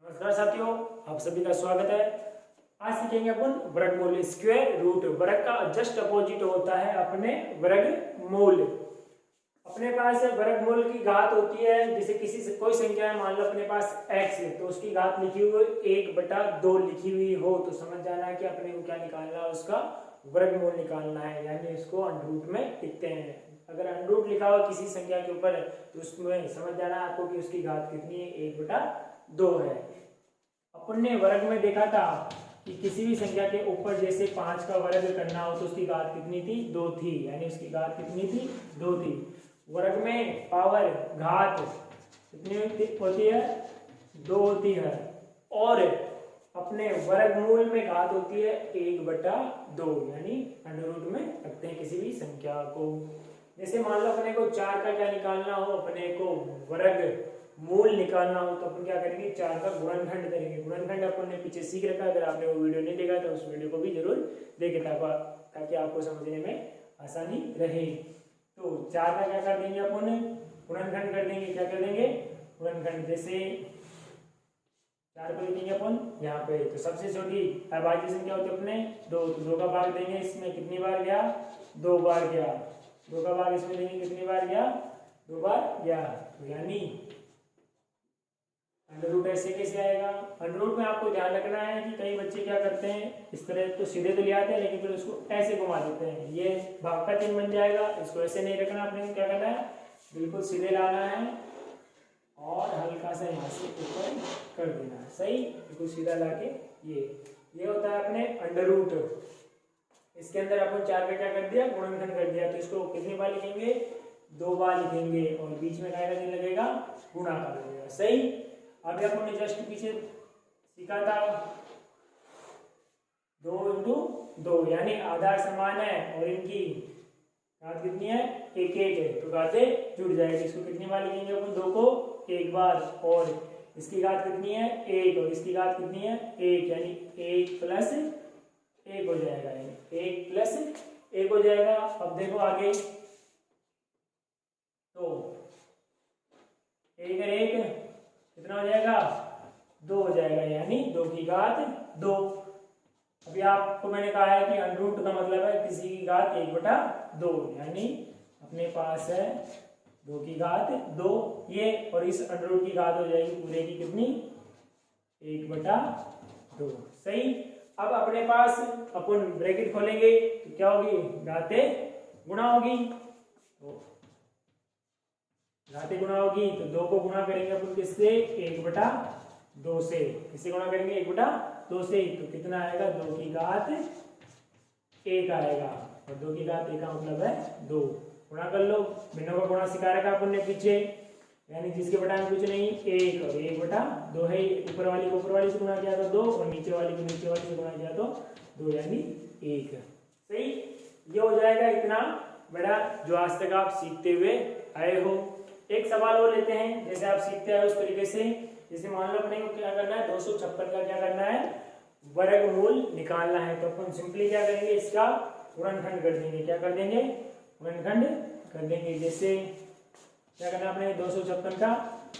नमस्कार साथियों, आप सभी का स्वागत है। आज सीखेंगे अपन वर्गमूल। स्क्वायर रूट वर्ग का जस्ट अपोजिट होता है अपने वर्गमूल। अपने पास वर्गमूल की घात होती है, जैसे किसी से कोई संख्या है, मान लो अपने पास x है तो उसकी घात लिखी हुई 1/2 लिखी हुई हो तो समझ जाना है कि अपने को क्या निकालना है, उसका वर्गमूल निकालना है, यानी इसको अंडर रूट में लिखते हैं। अगर अंडर रूट लिखा हुआ किसी संख्या के ऊपर तो उसमें समझ जाना है आपको कि उसकी घात कितनी है, 1/2 है। अपन ने वर्ग में देखा था कि किसी भी संख्या के ऊपर जैसे 5 का वर्ग करना हो तो उसकी घात कितनी थी, 2 थी, यानी उसकी घात कितनी थी, 2 थी। वर्ग में पावर घात कितनी होती है, 2 होती है। और अपने वर्गमूल में घात होती है 1/2, यानी अंडर रूट में रखते हैं किसी भी संख्या को। जैसे मान लो अपने को 4 का क्या निकालना हो, अपने को वर्ग मूल निकालना हो तो अपन क्या करेंगे, 4 का गुणनखंड करेंगे। गुणनखंड अपन ने पीछे सीख रखा है, अगर आपने वो वीडियो नहीं देखा तो उस वीडियो को भी जरूर देखें ताकि आपको समझने में आसानी रहे। तो 4 का क्या कर देंगे अपन, गुणनखंड कर देंगे। क्या कर देंगे, गुणनखंड। जैसे 4 को लिखेंगे अपन यहाँ पे, तो सबसे छोटी अभाज्य संख्या होती है अपने 2, तो 2 का भाग देंगे। इसमें कितनी बार गया, 2 बार गया। 2 का भाग इसमें देंगे, कितनी बार गया, 2 बार गया। तो यानी अंडर रूट ऐसे कैसे आएगा। अंडर रूट में आपको ध्यान रखना है कि कई बच्चे क्या करते हैं, इस तरह तो सीधे तो ले आते हैं लेकिन फिर उसको ऐसे घुमा देते हैं, ये भाग का चिन्ह बन जाएगा। इसको ऐसे नहीं रखना, अपने को क्या करना है, बिल्कुल सीधे लाना है और हल्का सा यहाँ से ऊपर कर देना है, सही, बिल्कुल सीधा लाके। ये होता है अपने अंडर रूट। इसके अंदर अपन 4 का क्या कर दिया, गुणनखंड कर दिया, तो इसको कितनी बार लिखेंगे, 2 बार लिखेंगे और बीच में क्या चिन्ह लगेगा, गुणा का लगेगा, सही। अभी अपन ने जस्ट पीछे सीखा था 2 × 2, यानी आधार समान है और इनकी घात कितनी है, 1 है, तो घातें जुड़ जाएगी। इसको कितनी बार लिखेंगे अपन, 2 को 1 बार, और इसकी घात कितनी है, 1, और इसकी घात कितनी है, 1, यानी 1 + 1 हो जाएगा, यानी 1 + 1 हो जाएगा। अब देखो आगे, तो 1 और 1 कितना हो जाएगा, 2 हो जाएगा, यानी 2 की घात 2। अभी आपको मैंने कहा है कि अंडर रूट का मतलब है किसी की घात 1/2, यानी अपने पास है 2 की घात 2 ये, और इस अंडर रूट की घात हो जाएगी पूरे की कितनी, 1/2, सही। अब अपने पास अपन ब्रैकेट खोलेंगे तो क्या होगी, घातें गुणा होगी, तो घातें गुणा होगी तो 2 को गुणा करेंगे अपन किससे, 1/2 से। किससे गुणा करेंगे, 1/2 से, तो कितना आएगा, 2 की घात 1 आएगा, और 2 की घात 1 का मतलब है 2। गुणा कर लो, भिन्नों का गुणा सिखा रखा अपन ने पीछे, यानी जिसके बटा में कुछ नहीं, 1 और 1/2 है। ऊपर वाली को ऊपर वाली से गुणा किया तो 2, और नीचे वाली को नीचे वाली से गुणा किया तो 2, यानी 1, सही। ये हो जाएगा इतना बड़ा जो आज तक आप सीखते हुए आए हो। एक सवाल और लेते हैं, जैसे आप सीखते हैं उस तरीके से। जैसे मान लो अपने को क्या करना है, 256 का क्या करना है, वर्गमूल निकालना है, तो अपन सिंपली क्या करेंगे, इसका गुणनखंड कर देंगे। क्या कर देंगे, गुणनखंड कर देंगे। जैसे क्या करना है, अपने 256 का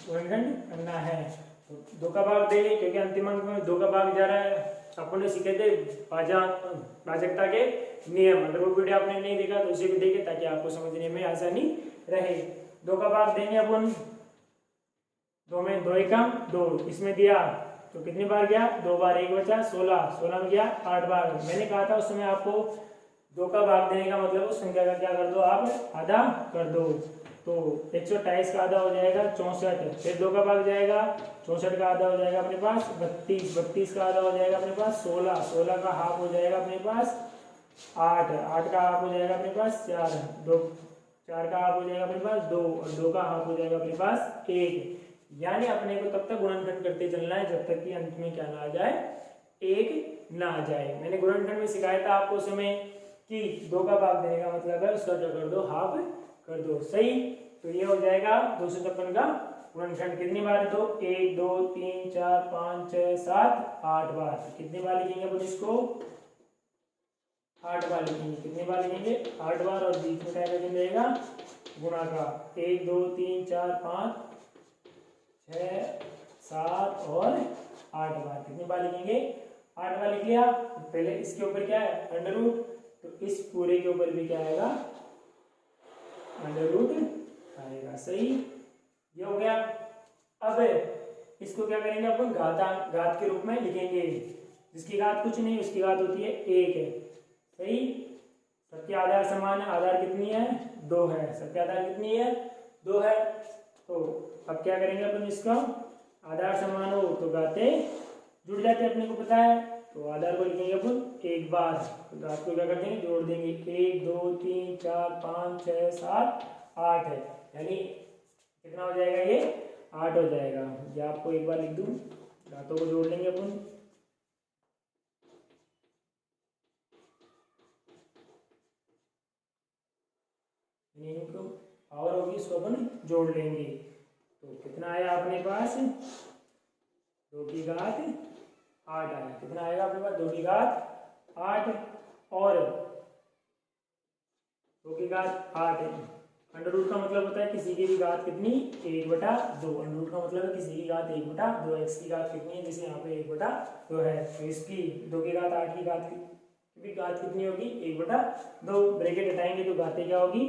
गुणनखंड करना है, तो 2 का भाग देंगे, क्योंकि अंतिम अंक में 2 का भाग जा रहा है। अपन ने सीखे थे भाजकता के नियम, अगर वो वीडियो आपने नहीं देखा तो उसे भी देखें ताकि आपको समझने में आसानी रहे। 2 का भाग देंगे अपन, 2 में 2 एकम 2, इसमें दिया तो कितनी बार गया, 2 बार, 1 बचा 16, 16 में गया 8 बार। मैंने कहा था उस समय आपको 2 का भाग देने का मतलब उस संख्या का क्या कर दो, आप आधा कर दो, तो 128 का आधा हो जाएगा 64, फिर 2 का भाग जाएगा, 64 का आधा हो जाएगा अपने पास 32, 32 का आधा हो जाएगा अपने पास 16, 16 का हाफ हो जाएगा अपने पास 8, 8 का हाफ हो जाएगा अपने पास 4, 4 का हाफ हो जाएगा अपने पास 2, और 2 का हाफ हो जाएगा अपने पास 1। यानी अपने को तब तक गुणनखंड करते चलना है जब तक कि अंत में क्या ना आ जाए, 1 ना आ जाए। मैंने गुणनखंड में सिखाया था आपको समय कि 2 का भाग देने का मतलब है उसका क्या कर दो, हाफ कर दो, सही। तो ये हो जाएगा 256 का गुणनखंड। कितनी बार, तो 1 2 3 4 5 6 7 8 बार। कितनी बार लिखेंगे अपन इसको, 8 बार लिखेंगे। कितनी बार लिखेंगे, 8 बार, और बीच में क्या रहेगा, गुणा का। 1 2 3 4 5 6 7 और 8 बार। कितनी बार लिखेंगे? 8 बार लिख लिया। पहले इसके ऊपर क्या है? अंडर रूट, तो इस पूरे के ऊपर भी क्या आएगा? अंडर रूट आएगा। सही, ये हो गया। अब इसको क्या करेंगे अपन? घात के रूप में लिखेंगे, जिसकी घात कुछ नहीं, उसकी घात होती है 1 है। सही, सबके आधार समान है। आधार कितनी है? 2 है। सबके आधार कितनी है? 2 है। तो अब क्या करेंगे अपन? इसका आधार समान हो तो घातें जुड़ जाते हैं, अपने को पता है। तो आधार को लिखेंगे अपन 1 बार, तो घात को क्या कर देंगे? जोड़ देंगे। 1 2 3 4 5 6 7 8 है, यानी कितना हो जाएगा? ये 8 हो जाएगा। ये आपको एक बार लिख दूं, घातों को जोड़ लेंगे अपन। इनको पावर होगी, इसको अपन जोड़ लेंगे। तो कितना आया अपने पास? 2 की घात 8 आया। कितना आएगा अपने पास? 2 की घात 8 और 2 की घात 8 है। अंडर रूट का मतलब होता है किसी की भी घात कितनी? 1/2। अंडर रूट का मतलब है किसी की घात 1/2। एक्स की घात कितनी है? जैसे यहाँ पे 1/2 है, तो इसकी 2 की घात 8 की घात की घात कितनी होगी? 1/2। ब्रैकेट हटाएंगे तो घातें क्या होगी?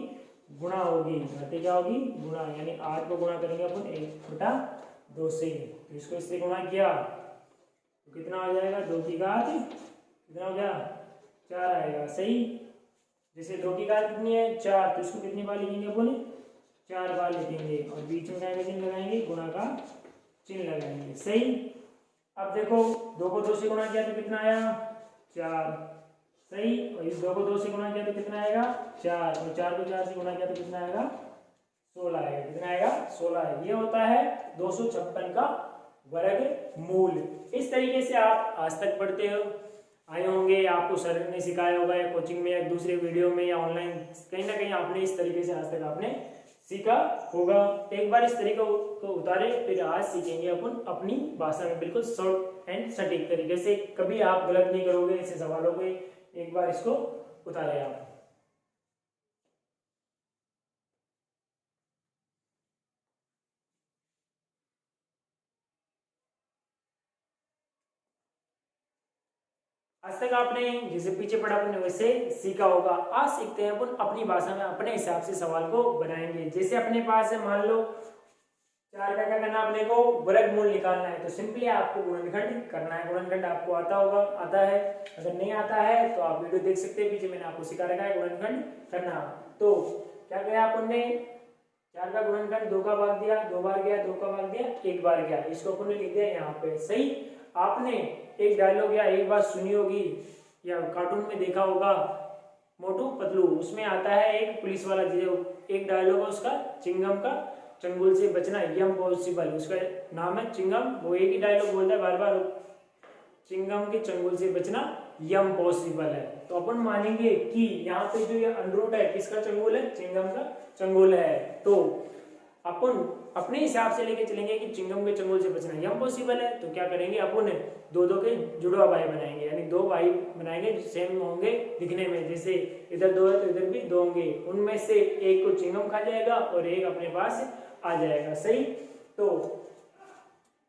गुणा होगी। घातें क्या होगी? गुणा, यानी 8 को गुणा करेंगे अपन 1/2 से। तो इसको इससे गुणा किया तो कितना हो जाएगा? 2 की घात कितना हो गया? 4 आएगा। सही, जैसे 2 की घात कितनी है? 4, तो इसको कितनी बार लिखेंगे अपन? 4 बार लिखेंगे, और बीच में क्या चिन्ह लगाएंगे? गुणा का चिन्ह लगाएंगे। सही, अब देखो 2 को 2 से गुणा किया तो कितना आया? 4। सही, और इस 2 को 2 से गुणा किया तो कितना आएगा? 4, और 4 को 4 से गुणा किया तो कितना आएगा? 16 आएगा। कितना आएगा? 16 है। ये होता है 256 का वर्गमूल। इस तरीके से आप आज तक पढ़ते हो आए होंगे, आपको सर ने सिखाया होगा या कोचिंग में या दूसरे वीडियो में या ऑनलाइन, कहीं ना कहीं आपने इस तरीके से आज तक आपने सीखा होगा। एक बार इस तरीके को उतारे, फिर आज सीखेंगे अपन अपनी भाषा में बिल्कुल शॉर्ट एंड सटीक तरीके से। कभी आप गलत नहीं करोगे ऐसे सवालों को। एक बार इसको उतारे आप। आज तक आपने जैसे पीछे पढ़ा आपने वैसे सीखा होगा। आज सीखते हैं अपन अपनी भाषा में, अपने हिसाब से सवाल को बनाएंगे। जैसे अपने पास है, मान लो 4 का क्या करना अपने को? वर्गमूल निकालना है। तो सिंपली आपको गुणनखंड करना है। गुणनखंड आपको आता होगा, आता है। अगर नहीं आता है तो आप वीडियो देख सकते हैं, पीछे मैंने आपको सिखा रखा है गुणनखंड करना। तो क्या किया अपन ने? 4 का गुणनखंड 2 का भाग दिया, 2 बार गया, 2 का भाग दिया, 1 बार गया। इसको अपन ने लिख दिया यहाँ पे। सही, आपने एक डायलॉग या एक बात सुनी होगी या कार्टून में देखा होगा, मोटू पतलू, उसमें आता है एक पुलिस वाला, जो एक डायलॉग है उसका, चिंगम का चंगुल से बचना यम पॉसिबल, उसका नाम है चिंगम। वो एक ही डायलॉग बोलता है बार बार, चिंगम के चंगुल से बचना यम पॉसिबल है। तो अपन मानेंगे कि यहाँ पे जो ये अंडरूट है किसका चंगुल है? चिंगम का चंगुल है। तो अपन अपने हिसाब से लेके चलेंगे कि चिंगम के चंगुल से बचना यम पॉसिबल है। तो क्या करेंगे अपन? 2 के जुड़वा भाई बनाएंगे, यानी 2 भाई बनाएंगे जो सेम होंगे दिखने में। जैसे इधर 2 है तो इधर भी 2 होंगे, उनमें से एक को चिंगम खा जाएगा और एक अपने पास आ जाएगा। सही, तो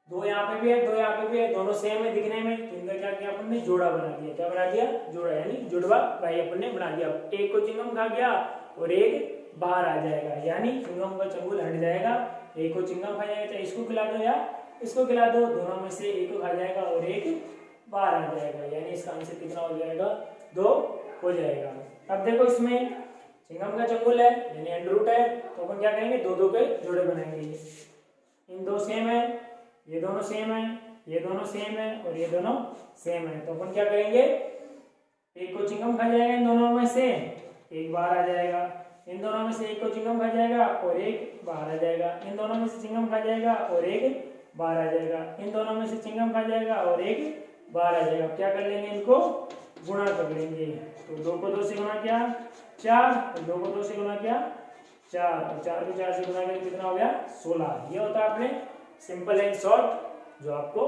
2 यहाँ पे भी है, 2 यहाँ पे भी है, दोनों सेम है दिखने में। तो इनका क्या किया अपन ने? जोड़ा बना दिया। क्या बना दिया? जोड़ा, यानी जुड़वा भाई अपन ने बना दिया। एक को चिंगम खा गया और एक बाहर आ जाएगा, यानी चिंगम का चंगुल हट जाएगा। एक को चिंगम खा जाएगा, चाहे इसको खिला दो या इसको खिला दो, दोनों में से एक को खा जाएगा और एक बाहर आ जाएगा, यानी इसका आंसर कितना हो जाएगा? 2 हो जाएगा। अब देखो इसमें चिंगम का चंगुल है यानी अंडरूट है, तो अपन क्या करेंगे? 2 के जोड़े बनाएंगे। इन 2 सेम है, ये दोनों सेम है, ये दोनों सेम है और ये दोनों सेम है। तो अपन क्या करेंगे? एक को चिंगम खा जाएगा इन दोनों में से, एक बाहर आ जाएगा। इन दोनों में से एक को चिंगम खा जाएगा और एक बाहर आ जाएगा। इन दोनों में से चिंगम खा जाएगा और एक बाहर आ जाएगा। इन दोनों में से चिंगम खा जाएगा और एक बाहर आ जाएगा। क्या कर लेंगे? इनको गुणा कर लेंगे। तो 2 को 2 से गुणा किया 4, और 2 को 2 से गुणा किया 4, और 4 को 4 से गुणा किया कितना हो गया? 16। ये होता है अपने सिंपल एंड शॉर्ट। जो आपको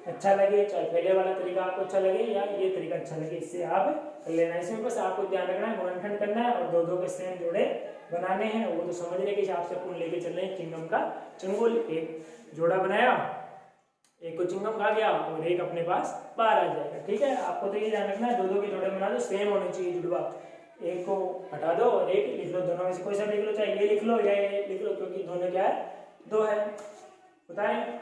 अच्छा लगे, चाहे पहले वाला तरीका आपको अच्छा लगे या ये तरीका अच्छा लगे, इससे आप कर लेना। इसमें बस आपको ध्यान रखना है, गुणनखंड करना है और 2 के सेम जोड़े बनाने हैं। वो तो समझने के हिसाब से अपन लेके चल रहे हैं। चिंगम का चंगुल एक जोड़ा बनाया, एक को चिंगम खा गया और एक अपने पास बाहर आ जाएगा। ठीक है, आपको तो ये ध्यान रखना है, दो दो के जोड़े बना दो, सेम होने चाहिए जुड़वा। एक को हटा दो और एक लिख लो, दोनों में से कोई सा लिख लो, चाहे ये लिख लो या ये लिख लो, क्योंकि दोनों क्या है, दो है। बताएं